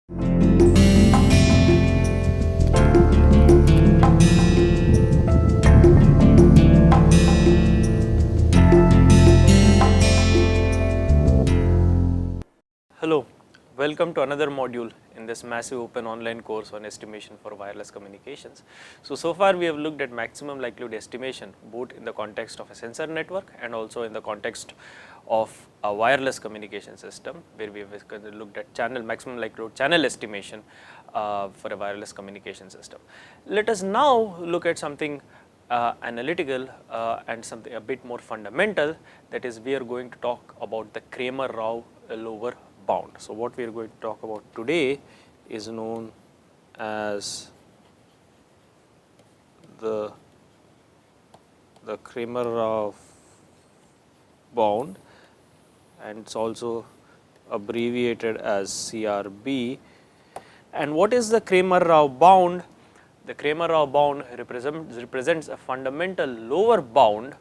Hello, welcome to another module in this massive open online course on estimation for wireless communications. So far we have looked at maximum likelihood estimation both in the context of a sensor network and also in the context of a wireless communication system, where we have looked at maximum likelihood channel estimation for a wireless communication system. Let us now look at something analytical and something a bit more fundamental, that is we are going to talk about the Cramer Rao lower bound. So what we are going to talk about today is known as the Cramer Rao bound, and it's also abbreviated as CRB. And what is the Cramer Rao bound? The Cramer Rao bound represents a fundamental lower bound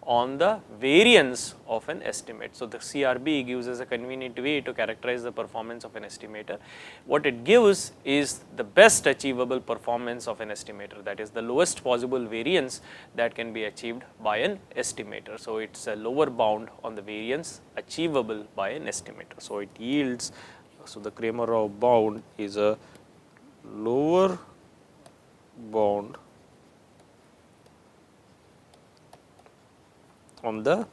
on the variance of an estimate. So the CRB gives us a convenient way to characterize the performance of an estimator. What it gives is the best achievable performance of an estimator, that is the lowest possible variance that can be achieved by an estimator. So it's a lower bound on the variance achievable by an estimator. So it yields, so the Cramer Rao bound is a lower bound on the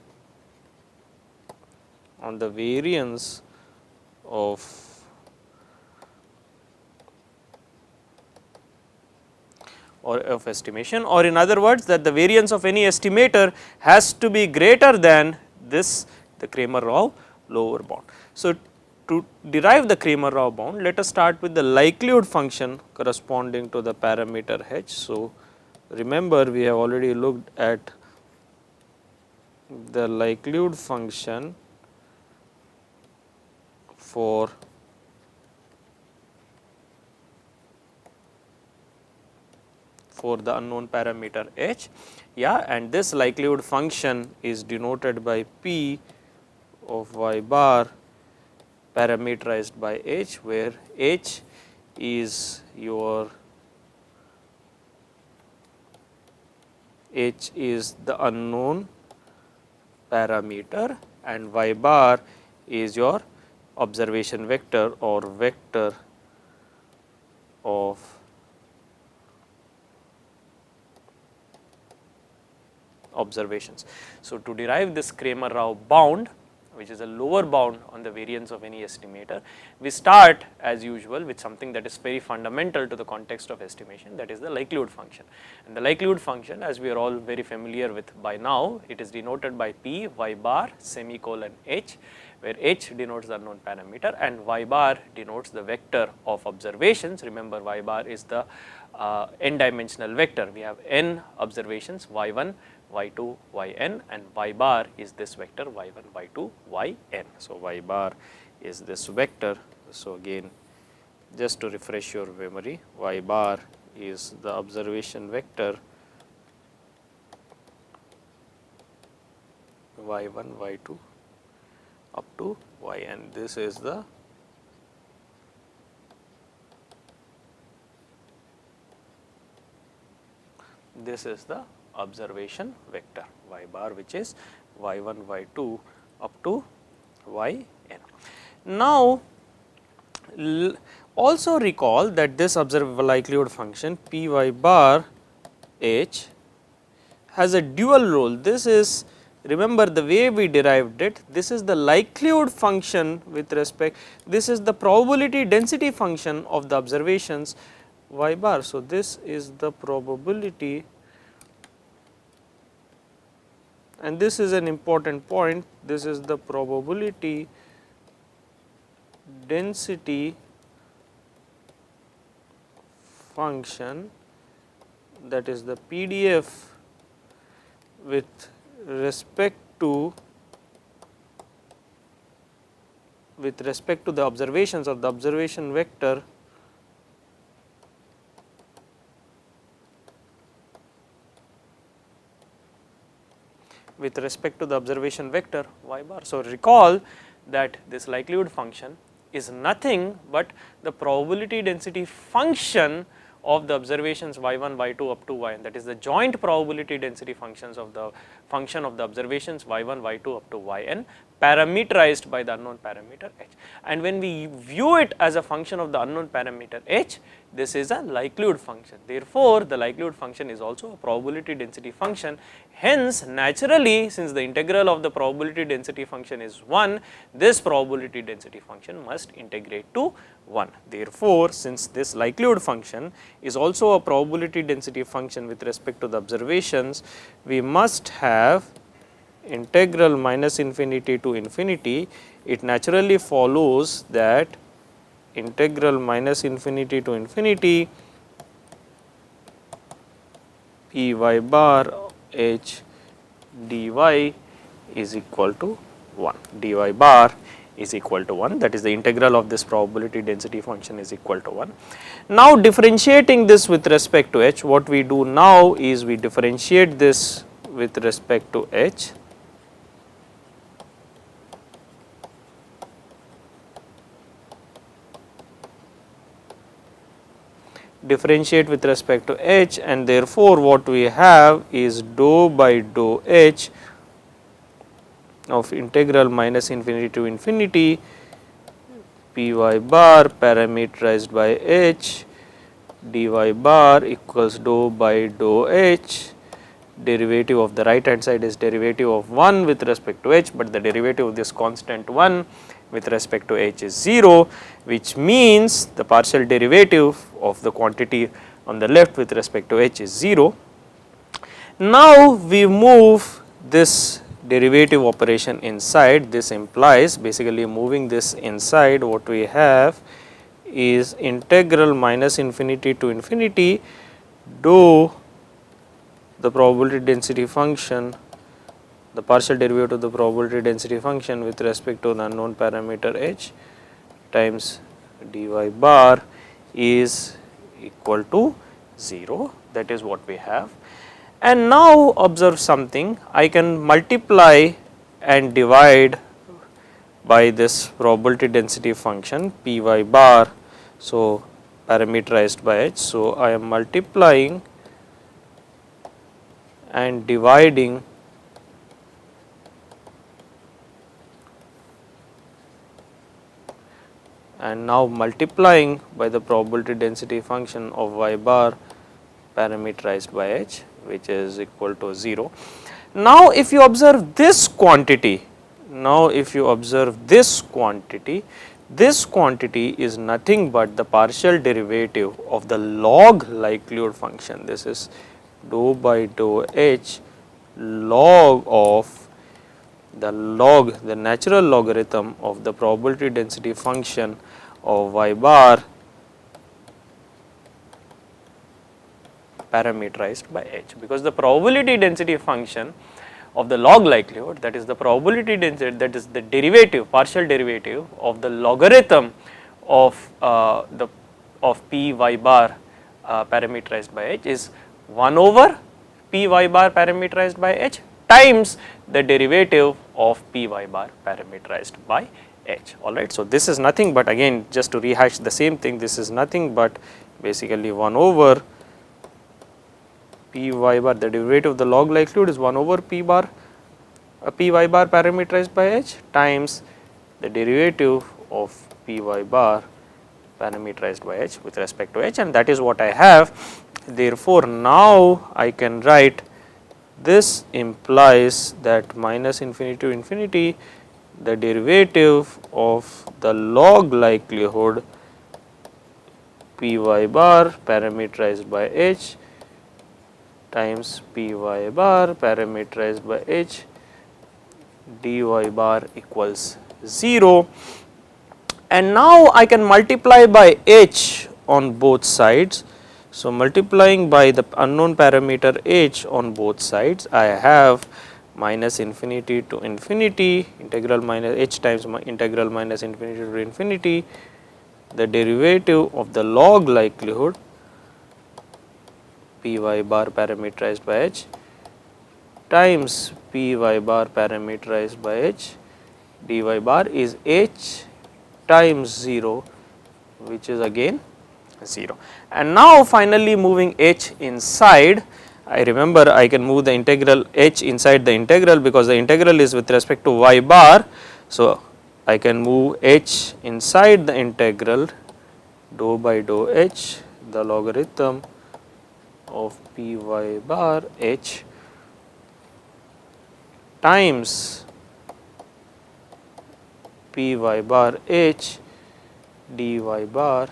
variance of estimation, or in other words that the variance of any estimator has to be greater than this, the Cramer Rao lower bound. So to derive the Cramer Rao bound, let us start with the likelihood function corresponding to the parameter h. So remember, we have already looked at the likelihood function for the unknown parameter h, and this likelihood function is denoted by P of y bar parameterized by h, where h is the unknown parameter and y bar is your observation vector or vector of observations. So to derive this Cramer Rao bound, which is a lower bound on the variance of any estimator, we start as usual with something that is very fundamental to the context of estimation, that is the likelihood function. And the likelihood function, as we are all very familiar with by now, it is denoted by P y bar semicolon h, where h denotes the unknown parameter and y bar denotes the vector of observations. Remember, y bar is the n dimensional vector. We have n observations, y1, y2, yn, and y bar is this vector y1, y2, yn. So y bar is this vector. So again, just to refresh your memory, y bar is the observation vector y1, y2 up to yn. This is the observation vector y bar, which is y1, y2 up to yn. Now also recall that this observable likelihood function P y bar h has a dual role. This is, remember the way we derived it, this is the likelihood function with respect, this is the probability density function of the observations y bar. So this is the probability, and this is an important point, this is the probability density function, that is the PDF with respect to the observations of the observation vector y bar. So recall that this likelihood function is nothing but the probability density function of the observations y1, y2 up to yn, that is the joint probability density functions of the function of the observations y1, y2 up to yn, parameterized by the unknown parameter h. And when we view it as a function of the unknown parameter h, this is a likelihood function. Therefore, the likelihood function is also a probability density function. Hence, naturally, since the integral of the probability density function is 1, this probability density function must integrate to 1. Therefore, since this likelihood function is also a probability density function with respect to the observations, we must have integral minus infinity to infinity. It naturally follows that integral minus infinity to infinity p y bar h dy is equal to 1, dy bar is equal to 1, that is the integral of this probability density function is equal to 1. Now, differentiating this with respect to h, what we do now is we differentiate this with respect to h. Differentiate with respect to h, and therefore, what we have is dou by dou h of integral minus infinity to infinity p y bar parameterized by h dy bar equals dou by dou h. Derivative of the right hand side is derivative of 1 with respect to h, but the derivative of this constant 1 with respect to h is 0, which means the partial derivative of the quantity on the left with respect to h is 0. Now, we move this derivative operation inside. This implies basically moving this inside, what we have is integral minus infinity to infinity dou the probability density function, the partial derivative of the probability density function with respect to the unknown parameter h times dy bar is equal to 0, that is what we have. And now, observe something, I can multiply and divide by this probability density function p y bar, so parameterized by h. So, I am multiplying and dividing and now multiplying by the probability density function of y bar parameterized by h, which is equal to 0. Now, if you observe this quantity, this quantity is nothing but the partial derivative of the log likelihood function. This is dou by dou h log of the natural logarithm of the probability density function of y bar parameterized by h, because the probability density function of the log likelihood, that is the probability density, that is the derivative, partial derivative of the logarithm of p y bar parameterized by h is 1 over p y bar parameterized by h times the derivative of p y bar parameterized by h. Alright. So, this is nothing but, again just to rehash the same thing, this is nothing but basically 1 over p y bar, the derivative of the log likelihood is 1 over p y bar parameterized by h times the derivative of p y bar parameterized by h with respect to h, and that is what I have. Therefore, now I can write this implies that minus infinity to infinity the derivative of the log likelihood p y bar parameterized by h times p y bar parameterized by h dy bar equals 0. And now I can multiply by h on both sides. So, multiplying by the unknown parameter h on both sides, I have minus infinity to infinity integral minus h times integral minus infinity to infinity the derivative of the log likelihood p y bar parameterized by h times p y bar parameterized by h dy bar is h times 0, which is again 0. And now finally moving h inside, I remember I can move the integral h inside the integral, because the integral is with respect to y bar. So, I can move h inside the integral dou by dou h, the logarithm of p y bar h times p y bar h dy bar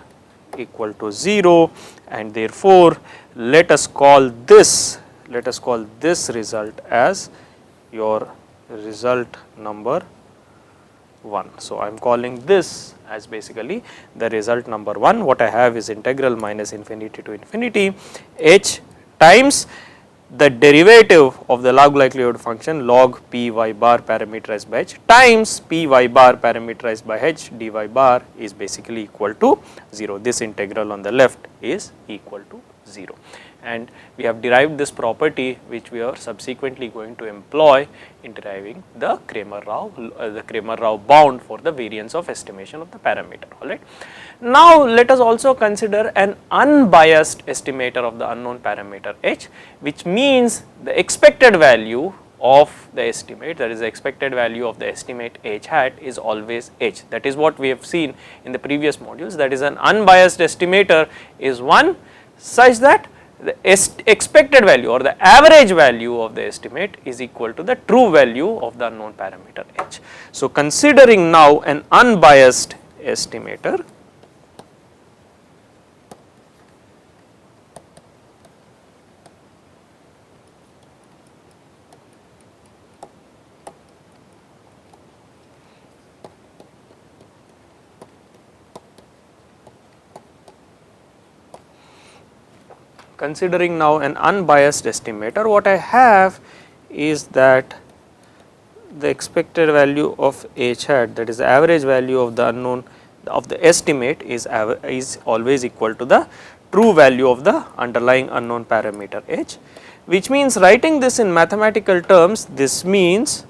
equal to 0, and therefore, let us call this result as your result number 1. So, I am calling this as basically the result number 1. What I have is integral minus infinity to infinity h times the derivative of the log likelihood function log p y bar parameterized by h times p y bar parameterized by h dy bar is basically equal to 0. This integral on the left is equal to 0. And we have derived this property, which we are subsequently going to employ in deriving the Cramer Rao bound for the variance of estimation of the parameter. Alright. Now, let us also consider an unbiased estimator of the unknown parameter h, which means the expected value of the estimate, that is the expected value of the estimate h hat is always h. That is what we have seen in the previous modules, that is an unbiased estimator is one such that the expected value or the average value of the estimate is equal to the true value of the unknown parameter h. So, considering now an unbiased estimator, what I have is that the expected value of h hat, that is the average value of the unknown of the estimate is always equal to the true value of the underlying unknown parameter h, which means writing this in mathematical terms, this means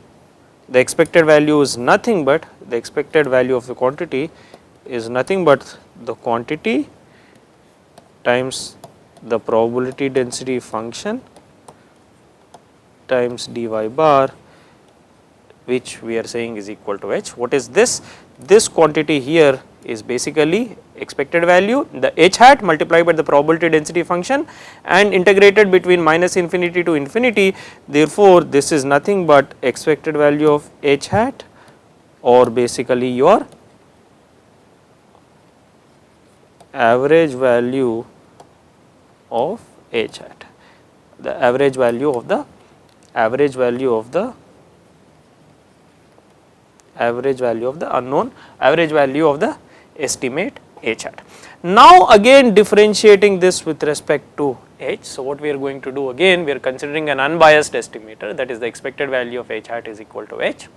the expected value is nothing but the expected value of the quantity is nothing but the quantity times the probability density function times dy bar, which we are saying is equal to h. What is this? This quantity here is basically expected value, the h hat multiplied by the probability density function and integrated between minus infinity to infinity. Therefore, this is nothing but expected value of h hat, or basically your average value of h hat, the average value of the unknown, average value of the estimate h hat. Now, again differentiating this with respect to h. So, what we are going to do, again we are considering an unbiased estimator, that is the expected value of h hat is equal to h,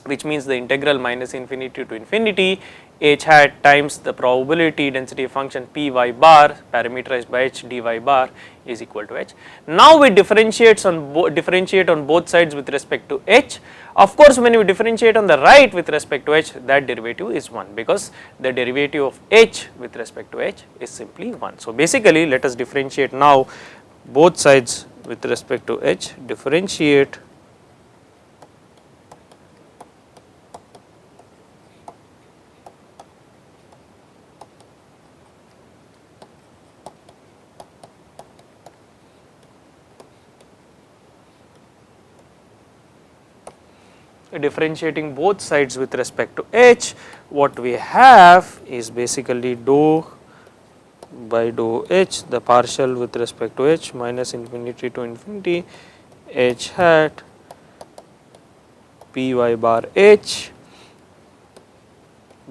which means the integral minus infinity to infinity h hat times the probability density function p y bar parameterized by h dy bar is equal to h. Now, we differentiate on both sides with respect to h. Of course, when we differentiate on the right with respect to h, that derivative is 1, because the derivative of h with respect to h is simply 1. So, basically let us differentiate now both sides with respect to h, differentiate differentiating both sides with respect to h. What we have is basically dou by dou h, the partial with respect to h minus infinity to infinity h hat p y bar h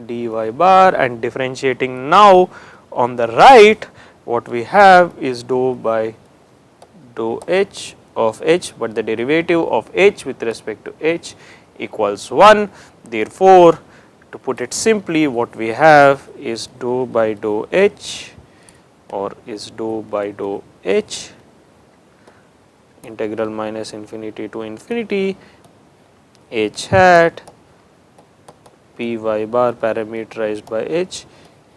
dy bar, and differentiating now on the right, what we have is dou by dou h of h, but the derivative of h with respect to h equals 1. Therefore, to put it simply, what we have is dou by dou h, or is dou by dou h integral minus infinity to infinity h hat Py bar parameterized by h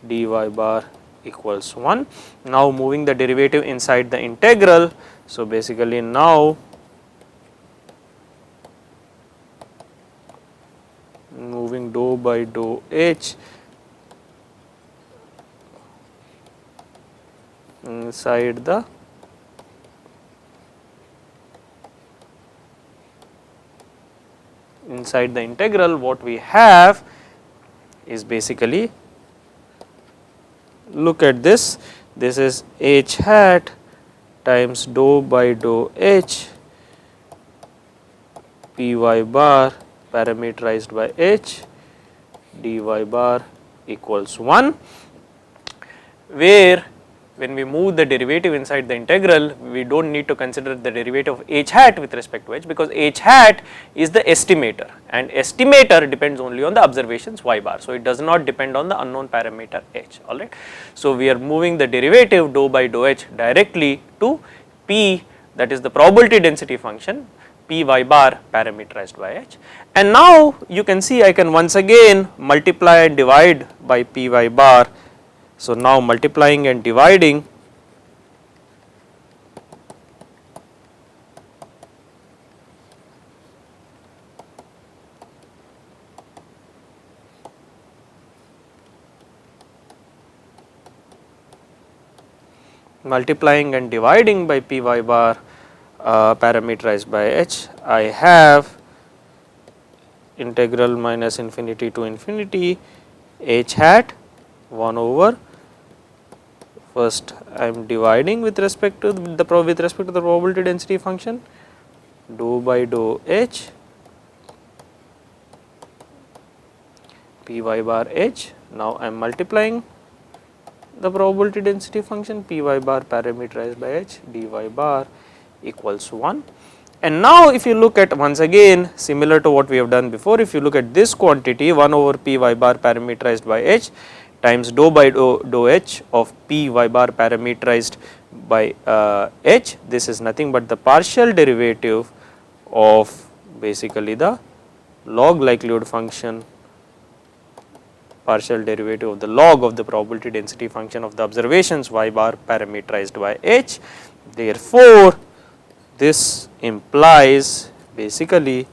dy bar equals 1. Now moving the derivative inside the integral. So basically now moving dou by dou h inside the integral, what we have is basically, look at this, this is h hat times dou by dou h Py bar parameterized by h dy bar equals 1, where when we move the derivative inside the integral, we do not need to consider the derivative of h hat with respect to h, because h hat is the estimator and estimator depends only on the observations y bar. So, it does not depend on the unknown parameter h, alright. So, we are moving the derivative dou by dou h directly to p, that is the probability density function Py bar parameterized by h, and now you can see I can once again multiply and divide by Py bar. So, now multiplying and dividing by Py bar parameterized by h, I have integral minus infinity to infinity h hat 1 over, first I am dividing with respect to the probability density function dou by dou h Py bar h. Now I am multiplying the probability density function Py bar parameterized by h dy bar equals 1. And now if you look at, once again similar to what we have done before, if you look at this quantity 1 over Py bar parameterized by h times dou by dou h of Py bar parameterized by h, this is nothing but the partial derivative of basically the log likelihood function, partial derivative of the log of the probability density function of the observations y bar parameterized by h. Therefore, this implies basically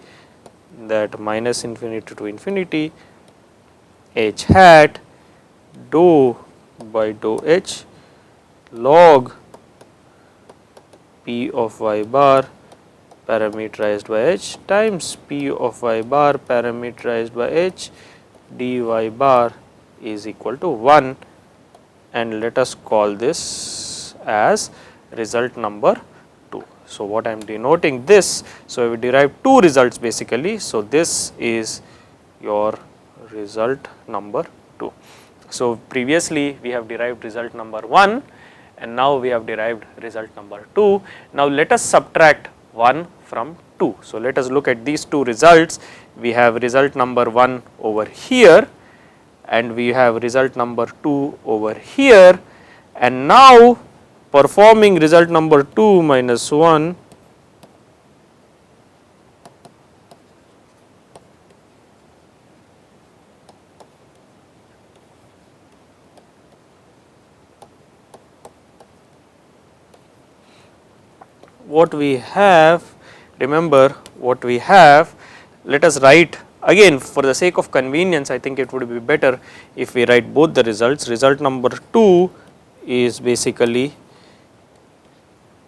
that minus infinity to infinity h hat dou by dou h log P of y bar parameterized by h times P of y bar parameterized by h dy bar is equal to 1, and let us call this as result number 2. So, what I am denoting this, so we derive two results basically. So, this is your result number 2. So, previously we have derived result number 1 and now we have derived result number 2. Now, let us subtract 1 from 2. So, let us look at these two results. We have result number 1 over here and we have result number 2 over here, and now performing result number 2 minus 1 what we have, remember what we have, let us write again for the sake of convenience. I think it would be better if we write both the results. Result number 2 is basically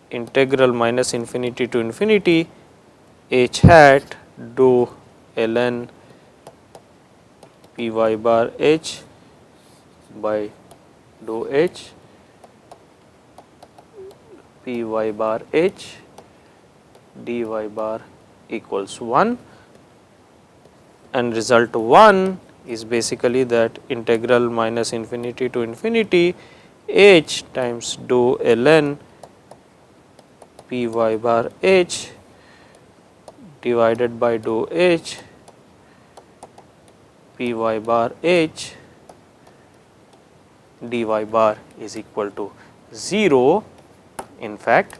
integral minus infinity to infinity h hat dou ln Py bar h by dou h Py bar h dy bar equals 1, and result 1 is basically that integral minus infinity to infinity h times dou ln Py bar h divided by dou h Py bar h dy bar is equal to 0, in fact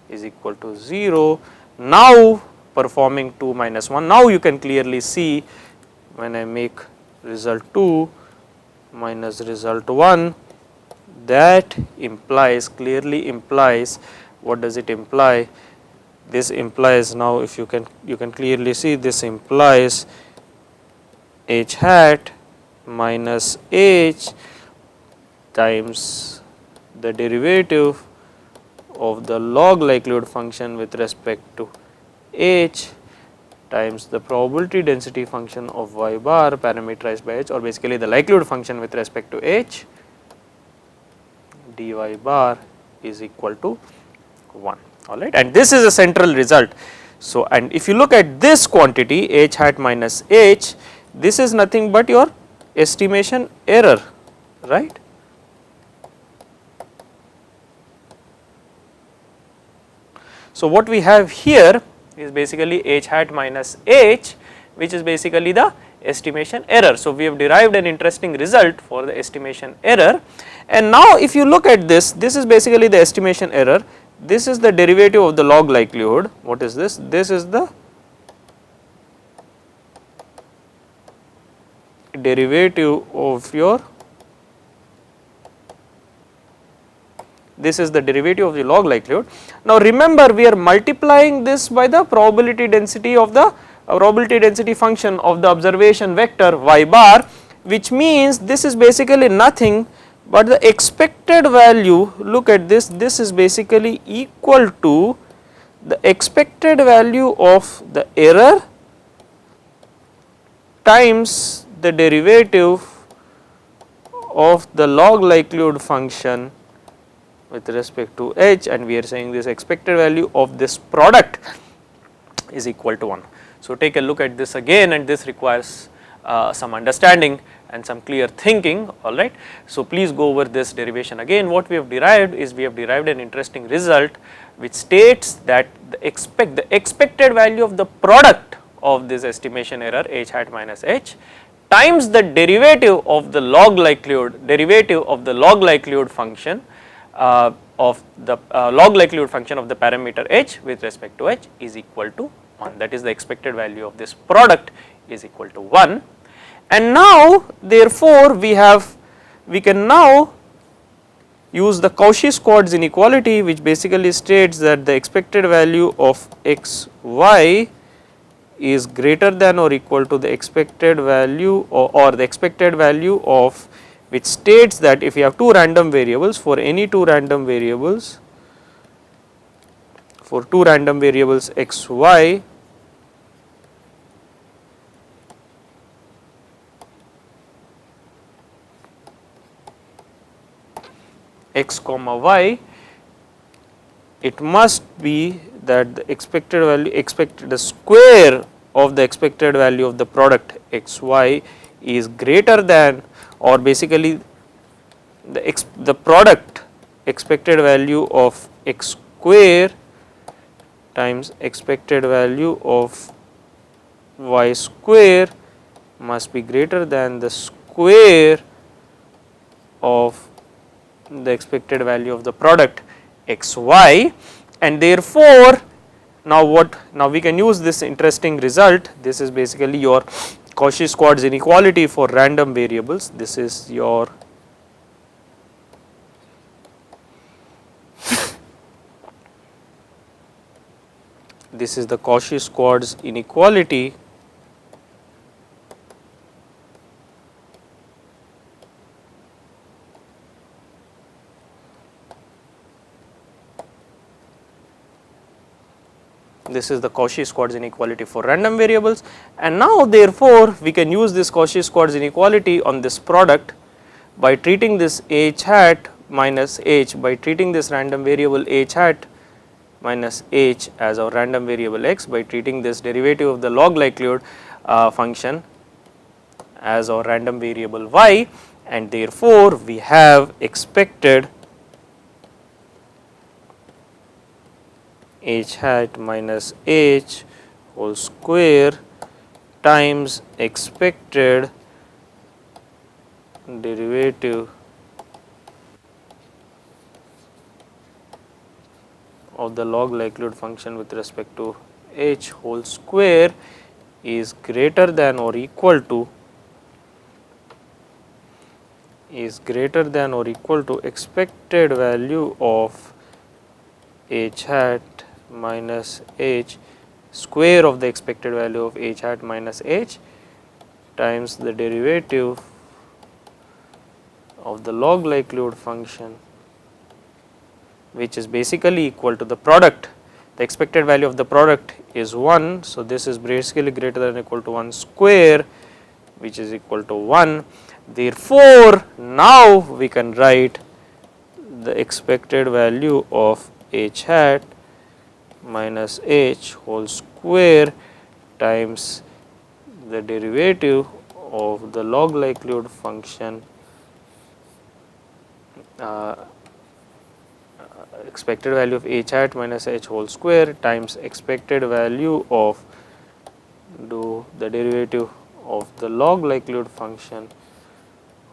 is equal to 0. Now performing 2 minus 1, now you can clearly see when I make result 2 minus result 1, that implies, clearly implies, what does it imply? This implies, now if you can clearly see, this implies h hat minus h times the derivative of the log likelihood function with respect to h times the probability density function of y bar parameterized by h, or basically the likelihood function with respect to h, dy bar is equal to 1, alright, and this is a central result. So, and if you look at this quantity h hat minus h, this is nothing but your estimation error, right. So, what we have here is basically h hat minus h, which is basically the estimation error. So, we have derived an interesting result for the estimation error, and now if you look at this, this is basically the estimation error, this is the derivative of the log likelihood. What is this? This is the derivative of your, this is the derivative of the log likelihood. Now, remember we are multiplying this by the probability density of the probability density function of the observation vector y bar, which means this is basically nothing but the expected value. Look at this, this is basically equal to the expected value of the error times the derivative of the log likelihood function with respect to h, and we are saying this expected value of this product is equal to 1. So, take a look at this again, and this requires some understanding and some clear thinking, alright. So, please go over this derivation again. What we have derived is, we have derived an interesting result which states that the expected value of the product of this estimation error h hat minus h times the derivative of the log likelihood function of the log likelihood function of the parameter h with respect to h is equal to 1, that is the expected value of this product is equal to 1. And now therefore, we can now use the Cauchy-Schwarz inequality, which basically states that the expected value of x y is greater than or equal to the expected value, or the expected value of, which states that if you have two random variables, for any two random variables, for two random variables x y, x comma y, it must be that the expected value, the square of the expected value of the product x y is greater than, or basically the product expected value of x square times expected value of y square must be greater than the square of the expected value of the product x y, and therefore, now we can use this interesting result. This is basically your Cauchy-Schwarz inequality for random variables. This is your this is the Cauchy-Schwarz inequality this is the Cauchy-Schwarz inequality for random variables, and now therefore, we can use this Cauchy-Schwarz inequality on this product by treating this h hat minus h, by treating this random variable h hat minus h as our random variable x, by treating this derivative of the log likelihood function as our random variable y, and therefore, we have expected h hat minus h whole square times expected derivative of the log likelihood function with respect to h whole square is greater than or equal to is greater than or equal to expected value of h hat minus h square of the expected value of h hat minus h times the derivative of the log likelihood function, which is basically equal to the product. The expected value of the product is 1. So, this is basically greater than or equal to 1 square, which is equal to 1. Therefore, now we can write the expected value of h hat minus h whole square times the derivative of the log likelihood function expected value of h hat minus h whole square times expected value of the derivative of the log likelihood function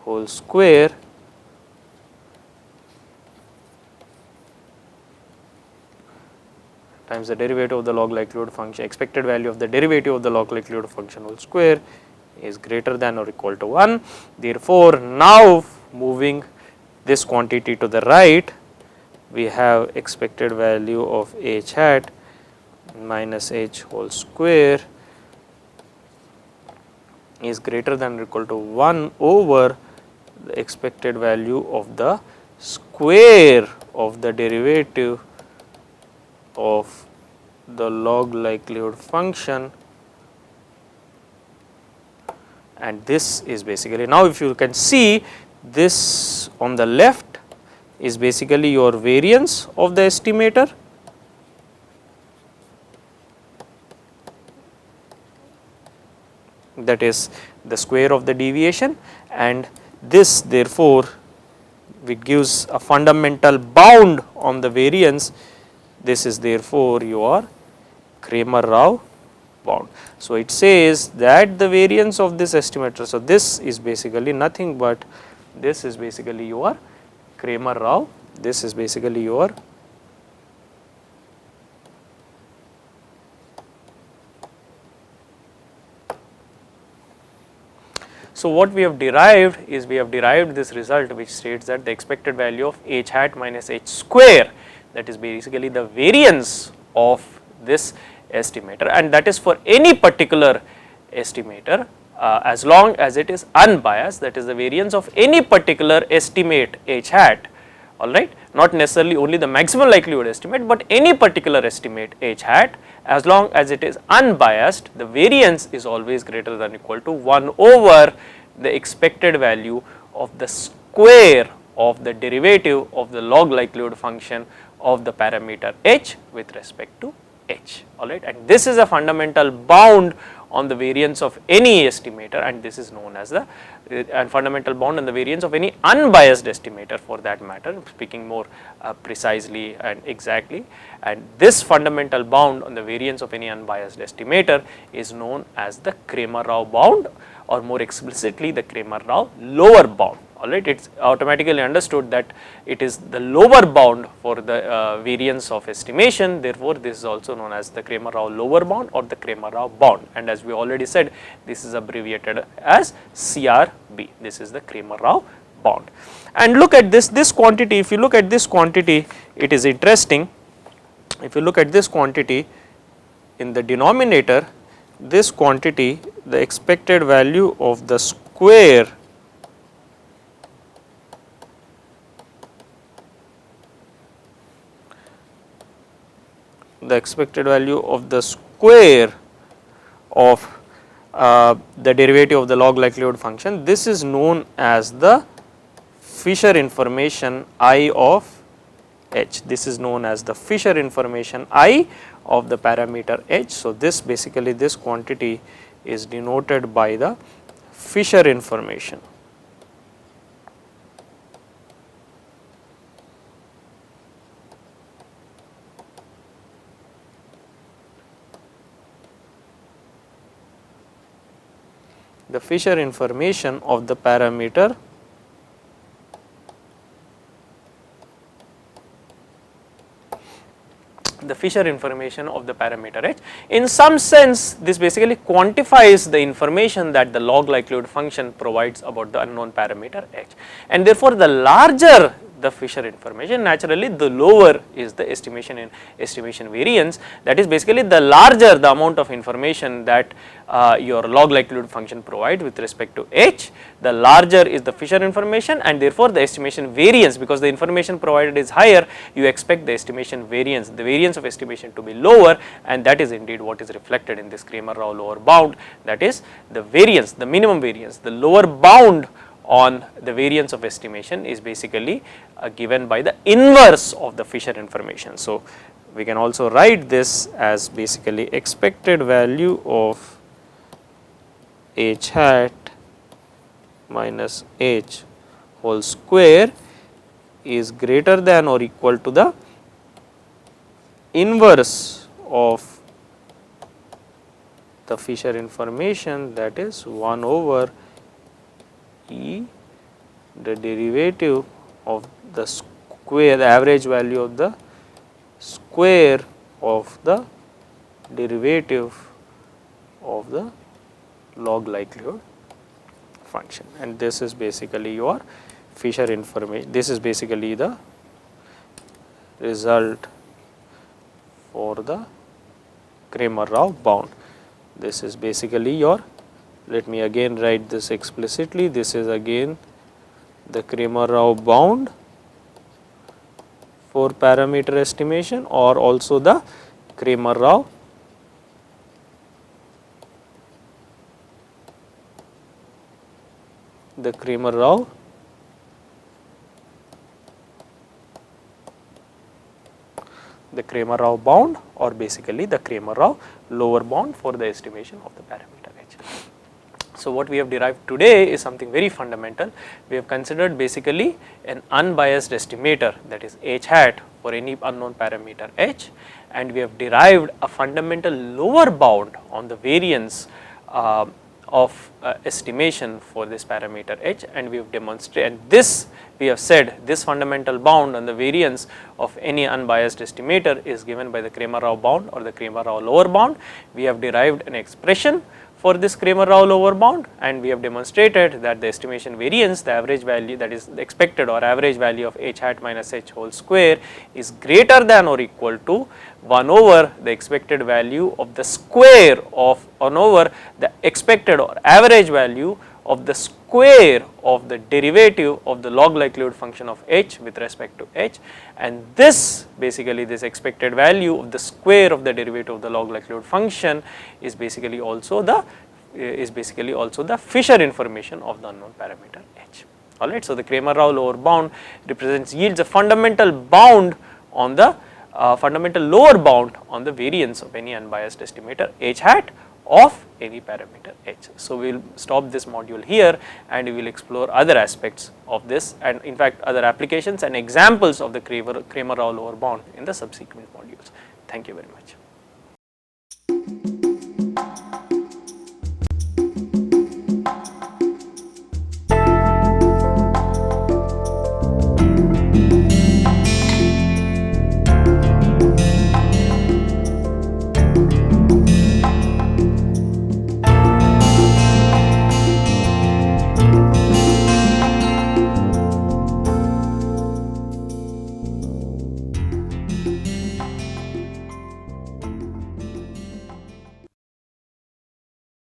whole square times the derivative of the log likelihood function, expected value of the derivative of the log likelihood function whole square is greater than or equal to 1. Therefore, now moving this quantity to the right, we have expected value of h hat minus h whole square is greater than or equal to 1 over the expected value of the square of the derivative of the log likelihood function, and this is basically, now if you can see, this on the left is basically your variance of the estimator, that is the square of the deviation, and this therefore it gives a fundamental bound on the variance. This is therefore your Cramer Rao bound. So, it says that the variance of this estimator, so this is basically nothing but this is basically your Cramer Rao, this is basically your So, what we have derived is we have derived this result which states that the expected value of h hat minus h square, that is basically the variance of this estimator, and that is for any particular estimator as long as it is unbiased, that is the variance of any particular estimate h hat, alright, not necessarily only the maximum likelihood estimate, but any particular estimate h hat, as long as it is unbiased, the variance is always greater than or equal to 1 over the expected value of the square of the derivative of the log likelihood function of the parameter h with respect to h, alright, and this is a fundamental bound on the variance of any estimator, and this is known as the fundamental bound on the variance of any unbiased estimator for that matter, speaking more precisely and exactly, and this fundamental bound on the variance of any unbiased estimator is known as the Cramer Rao bound, or more explicitly the Cramer Rao lower bound. Alright, it is automatically understood that it is the lower bound for the variance of estimation. Therefore, this is also known as the Cramer Rao lower bound or the Cramer Rao bound, and as we already said, this is abbreviated as CRB. This is the Cramer Rao bound. And look at this quantity. If you look at this quantity, it is interesting. If you look at this quantity in the denominator, this quantity, the expected value of the square the expected value of the square of the derivative of the log likelihood function, this is known as the Fisher information I of h. This is known as the Fisher information I of the parameter h. So, this basically this quantity is denoted by the Fisher information. The Fisher information of the parameter the Fisher information of the parameter h. In some sense, this basically quantifies the information that the log likelihood function provides about the unknown parameter h, and therefore the larger the Fisher information, naturally the lower is the estimation variance. That is basically the larger the amount of information that your log likelihood function provides with respect to h, the larger is the Fisher information, and therefore the estimation variance, because the information provided is higher, you expect the estimation variance, the variance of estimation to be lower, and that is indeed what is reflected in this Cramer Rao lower bound. That is the variance, the minimum variance, the lower bound on the variance of estimation is basically given by the inverse of the Fisher information. So, we can also write this as basically expected value of h hat minus h whole square is greater than or equal to the inverse of the Fisher information, that is 1 over E, the derivative of the square, the average value of the square of the derivative of the log likelihood function, and this is basically your Fisher information. This is basically the result for the Cramer Rao bound. This is basically your, let me again write this explicitly, this is again the Cramer Rao bound for parameter estimation, or also the Cramer Rao bound, or basically the Cramer Rao lower bound for the estimation of the parameter h. So, what we have derived today is something very fundamental. We have considered basically an unbiased estimator, that is h hat for any unknown parameter h, and we have derived a fundamental lower bound on the variance of estimation for this parameter h, and we have demonstrated, and this we have said this fundamental bound on the variance of any unbiased estimator is given by the Cramer Rao bound or the Cramer Rao lower bound. We have derived an expression for this Cramer Rao lower bound, and we have demonstrated that the estimation variance, the average value, that is the expected or average value of h hat minus h whole square is greater than or equal to 1 over the expected value of the square of 1 over the expected or average value of the square of the derivative of the log likelihood function of h with respect to h, and this basically this expected value of the square of the derivative of the log likelihood function is basically also the Fisher information of the unknown parameter h. Alright, so the Cramer Rao lower bound yields a fundamental bound on the fundamental lower bound on the variance of any unbiased estimator h hat of any parameter h. So, we will stop this module here, and we will explore other aspects of this, and in fact other applications and examples of the Cramer Rao lower bound in the subsequent modules. Thank you very much.